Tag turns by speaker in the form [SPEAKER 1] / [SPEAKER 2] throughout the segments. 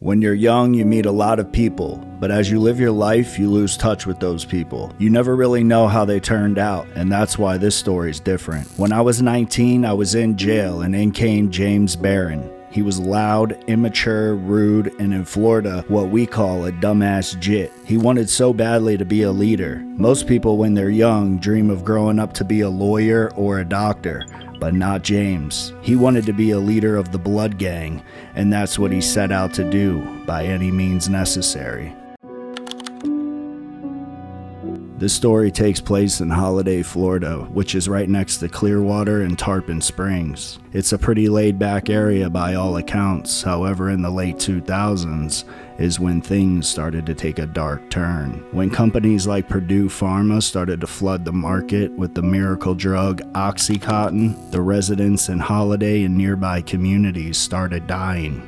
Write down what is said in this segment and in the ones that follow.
[SPEAKER 1] When you're young, you meet a lot of people, but as you live your life, you lose touch with those people. You never really know how they turned out, and that's why this story's different. When I was 19, I was in jail, and in came James Barron. He was loud, immature, rude, and in Florida, what we call a dumbass jit. He wanted so badly to be a leader. Most people, when they're young, dream of growing up to be a lawyer or a doctor, but not James. He wanted to be a leader of the blood gang, and that's what he set out to do by any means necessary. This story takes place in Holiday, Florida, which is right next to Clearwater and Tarpon Springs. It's a pretty laid-back area by all accounts. However, in the late 2000s is when things started to take a dark turn. When companies like Purdue Pharma started to flood the market with the miracle drug Oxycontin, the residents in Holiday and nearby communities started dying.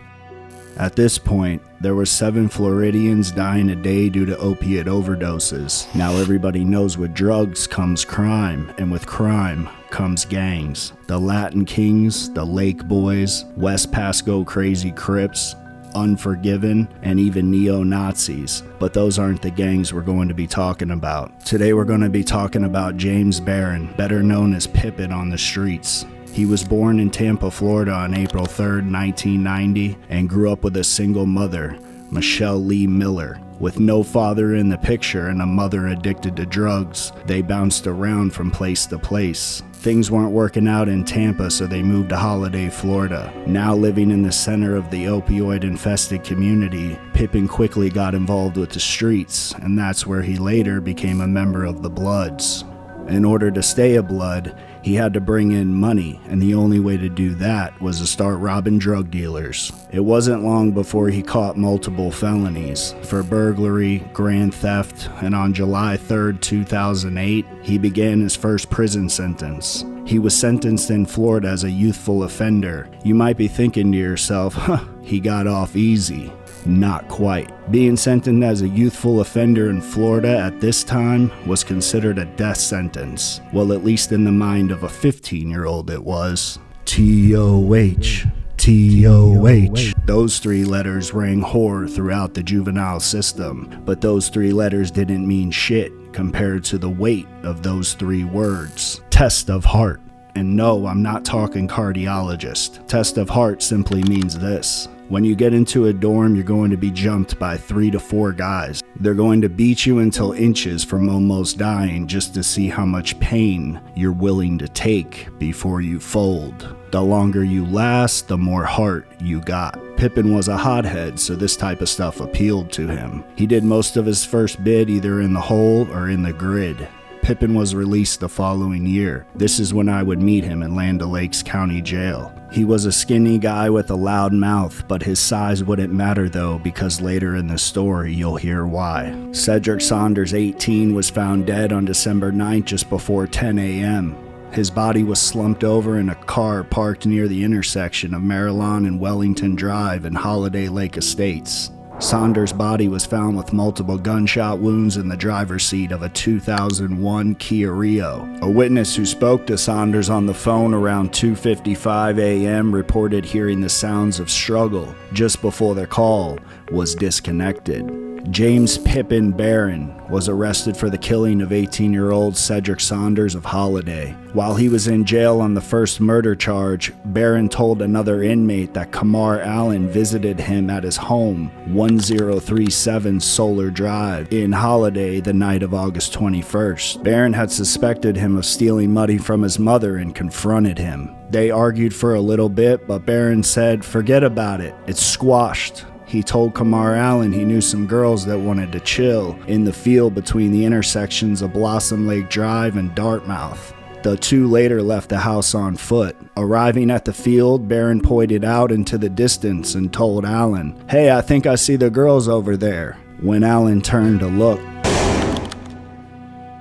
[SPEAKER 1] At this point, there were 7 Floridians dying a day due to opiate overdoses. Now everybody knows with drugs comes crime, and with crime comes gangs. The Latin Kings, the Lake Boys, West Pasco Crazy Crips, Unforgiven, and even neo-Nazis. But those aren't the gangs we're going to be talking about. Today we're going to be talking about James Barron, better known as Pippin on the streets. He was born in Tampa, Florida on April 3rd, 1990, and grew up with a single mother, Michelle Lee Miller. With no father in the picture and a mother addicted to drugs, they bounced around from place to place. Things weren't working out in Tampa, so they moved to Holiday, Florida. Now living in the center of the opioid-infested community, Pippin quickly got involved with the streets, and that's where he later became a member of the Bloods. In order to stay a Blood, he had to bring in money, and the only way to do that was to start robbing drug dealers. It wasn't long before he caught multiple felonies for burglary, grand theft, and on July 3rd, 2008, he began his first prison sentence. He was sentenced in Florida as a youthful offender. You might be thinking to yourself, he got off easy. Not quite. Being sentenced as a youthful offender in Florida at this time was considered a death sentence. Well, at least in the mind of a 15-year-old it was. T-O-H. T-O-H. Those 3 letters rang horror throughout the juvenile system, but those 3 letters didn't mean shit compared to the weight of those 3 words. Test of heart. And no, I'm not talking cardiologist. Test of heart simply means this. When you get into a dorm, you're going to be jumped by 3 to 4 guys. They're going to beat you until inches from almost dying just to see how much pain you're willing to take before you fold. The longer you last, the more heart you got. Pippin was a hothead, so this type of stuff appealed to him. He did most of his first bid either in the hole or in the grid. Pippin was released the following year. This is when I would meet him in Land O'Lakes County Jail. He was a skinny guy with a loud mouth, but his size wouldn't matter though, because later in the story you'll hear why. Cedric Saunders, 18, was found dead on December 9th just before 10 a.m. His body was slumped over in a car parked near the intersection of Maryland and Wellington Drive in Holiday Lake Estates. Saunders' body was found with multiple gunshot wounds in the driver's seat of a 2001 Kia Rio. A witness who spoke to Saunders on the phone around 2:55 a.m. reported hearing the sounds of struggle just before the call was disconnected. James Pippin Barron was arrested for the killing of 18-year-old Cedric Saunders of Holiday. While he was in jail on the first murder charge, Barron told another inmate that Kamar Allen visited him at his home, 1037 Solar Drive, in Holiday the night of August 21st. Barron had suspected him of stealing money from his mother and confronted him. They argued for a little bit, but Barron said, "Forget about it, it's squashed." He told Kamar Allen he knew some girls that wanted to chill in the field between the intersections of Blossom Lake Drive and Dartmouth. The 2 later left the house on foot. Arriving at the field, Barron pointed out into the distance and told Allen, "Hey, I think I see the girls over there." When Allen turned to look,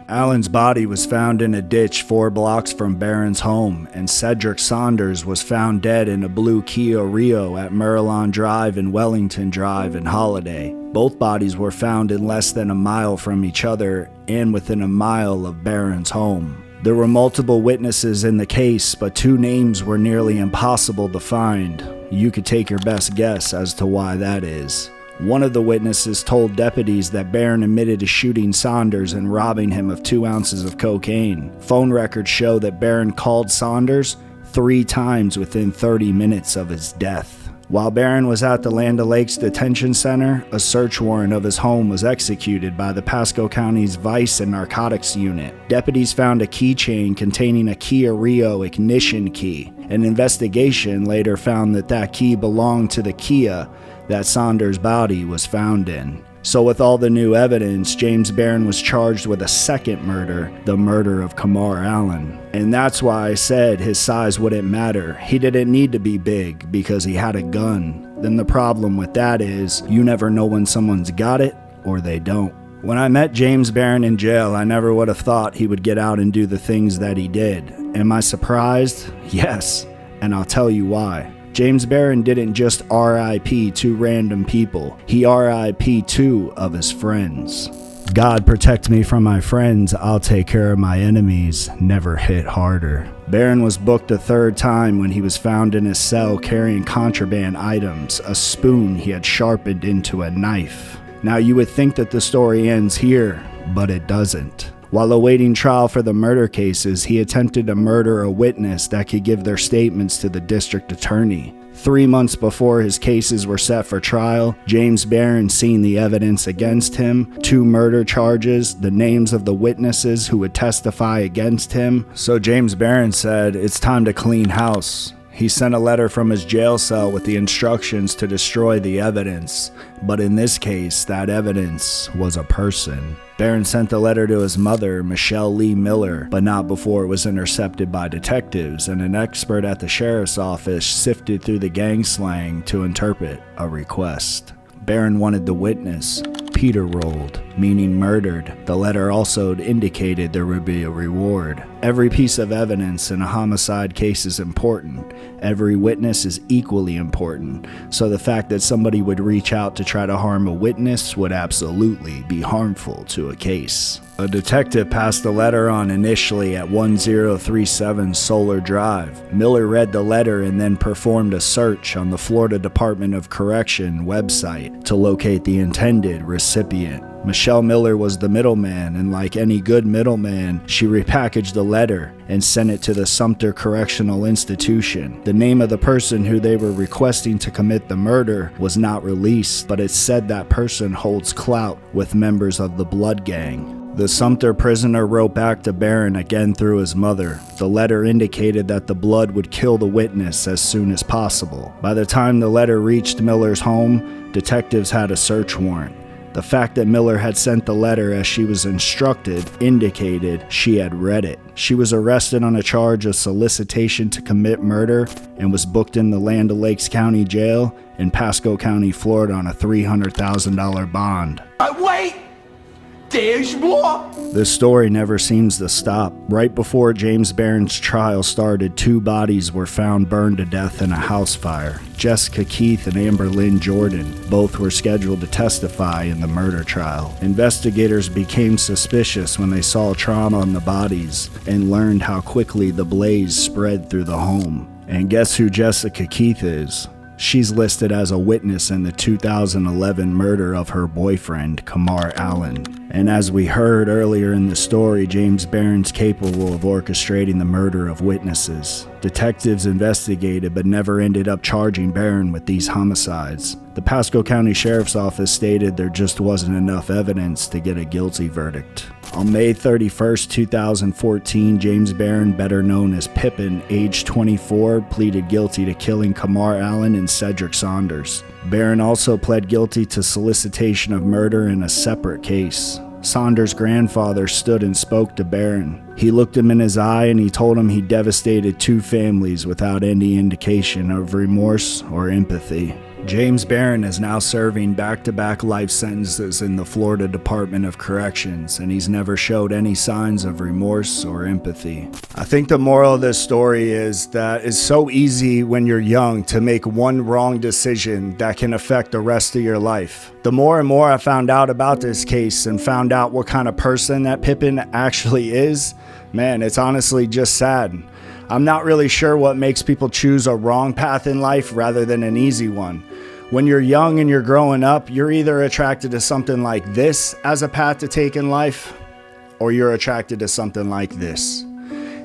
[SPEAKER 1] Allen's body was found in a ditch 4 blocks from Barron's home, and Cedric Saunders was found dead in a blue Kia Rio at Maryland Drive and Wellington Drive in Holiday. Both bodies were found in less than a mile from each other and within a mile of Barron's home. There were multiple witnesses in the case, but 2 names were nearly impossible to find. You could take your best guess as to why that is. One of the witnesses told deputies that Barron admitted to shooting Saunders and robbing him of 2 ounces of cocaine. Phone records show that Barron called Saunders 3 times within 30 minutes of his death. While Barron was at the Land O'Lakes Detention Center, a search warrant of his home was executed by the Pasco County's Vice and Narcotics Unit. Deputies found a keychain containing a Kia Rio ignition key. An investigation later found that that key belonged to the Kia that Saunders' body was found in. So with all the new evidence, James Barron was charged with a second murder, the murder of Kamar Allen. And that's why I said his size wouldn't matter. He didn't need to be big because he had a gun. Then the problem with that is, you never know when someone's got it or they don't. When I met James Barron in jail, I never would have thought he would get out and do the things that he did. Am I surprised? Yes, and I'll tell you why. James Barron didn't just RIP 2 random people, he RIP 2 of his friends. God protect me from my friends, I'll take care of my enemies, never hit harder. Barron was booked a 3rd time when he was found in his cell carrying contraband items, a spoon he had sharpened into a knife. Now you would think that the story ends here, but it doesn't. While awaiting trial for the murder cases, he attempted to murder a witness that could give their statements to the district attorney. 3 months before his cases were set for trial, James Barron seen the evidence against him, 2 murder charges, the names of the witnesses who would testify against him. So James Barron said, "It's time to clean house." He sent a letter from his jail cell with the instructions to destroy the evidence, but in this case, that evidence was a person. Barron sent the letter to his mother, Michelle Lee Miller, but not before it was intercepted by detectives, and an expert at the sheriff's office sifted through the gang slang to interpret a request. Barron wanted the witness Peter rolled, meaning murdered. The letter also indicated there would be a reward. Every piece of evidence in a homicide case is important. Every witness is equally important. So the fact that somebody would reach out to try to harm a witness would absolutely be harmful to a case. A detective passed the letter on initially at 1037 Solar Drive. Miller read the letter and then performed a search on the Florida Department of Correction website to locate the intended recipient. Michelle Miller was the middleman, and like any good middleman, she repackaged the letter and sent it to the Sumter Correctional Institution. The name of the person who they were requesting to commit the murder was not released, but it said that person holds clout with members of the Blood Gang. The Sumter prisoner wrote back to Barron again through his mother. The letter indicated that the Blood would kill the witness as soon as possible. By the time the letter reached Miller's home, detectives had a search warrant. The fact that Miller had sent the letter as she was instructed indicated she had read it. She was arrested on a charge of solicitation to commit murder and was booked in the Land O'Lakes County Jail in Pasco County, Florida on a $300,000 bond.
[SPEAKER 2] Wait! There's more!
[SPEAKER 1] This story never seems to stop. Right before James Barron's trial started, 2 bodies were found burned to death in a house fire. Jessica Keith and Amber Lynn Jordan. Both were scheduled to testify in the murder trial. Investigators became suspicious when they saw trauma on the bodies and learned how quickly the blaze spread through the home. And guess who Jessica Keith is? She's listed as a witness in the 2011 murder of her boyfriend, Kamar Allen. And as we heard earlier in the story, James Barron's capable of orchestrating the murder of witnesses. Detectives investigated but never ended up charging Barron with these homicides. The Pasco County Sheriff's Office stated there just wasn't enough evidence to get a guilty verdict. On May 31st, 2014, James Barron, better known as Pippin, age 24, pleaded guilty to killing Kamar Allen and Cedric Saunders. Barron also pled guilty to solicitation of murder in a separate case. Saunders' grandfather stood and spoke to Barron. He looked him in his eye and he told him he devastated 2 families without any indication of remorse or empathy. James Barron is now serving back-to-back life sentences in the Florida Department of Corrections, and he's never showed any signs of remorse or empathy. I think the moral of this story is that it's so easy when you're young to make one wrong decision that can affect the rest of your life. The more and more I found out about this case and found out what kind of person that Pippin actually is, man, it's honestly just sad. I'm not really sure what makes people choose a wrong path in life rather than an easy one. When you're young and you're growing up, you're either attracted to something like this as a path to take in life, or you're attracted to something like this.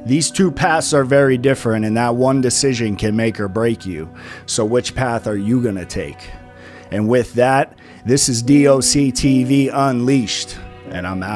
[SPEAKER 1] These two paths are very different, and that one decision can make or break you. So which path are you gonna take? And with that, this is DOC TV Unleashed, and I'm out.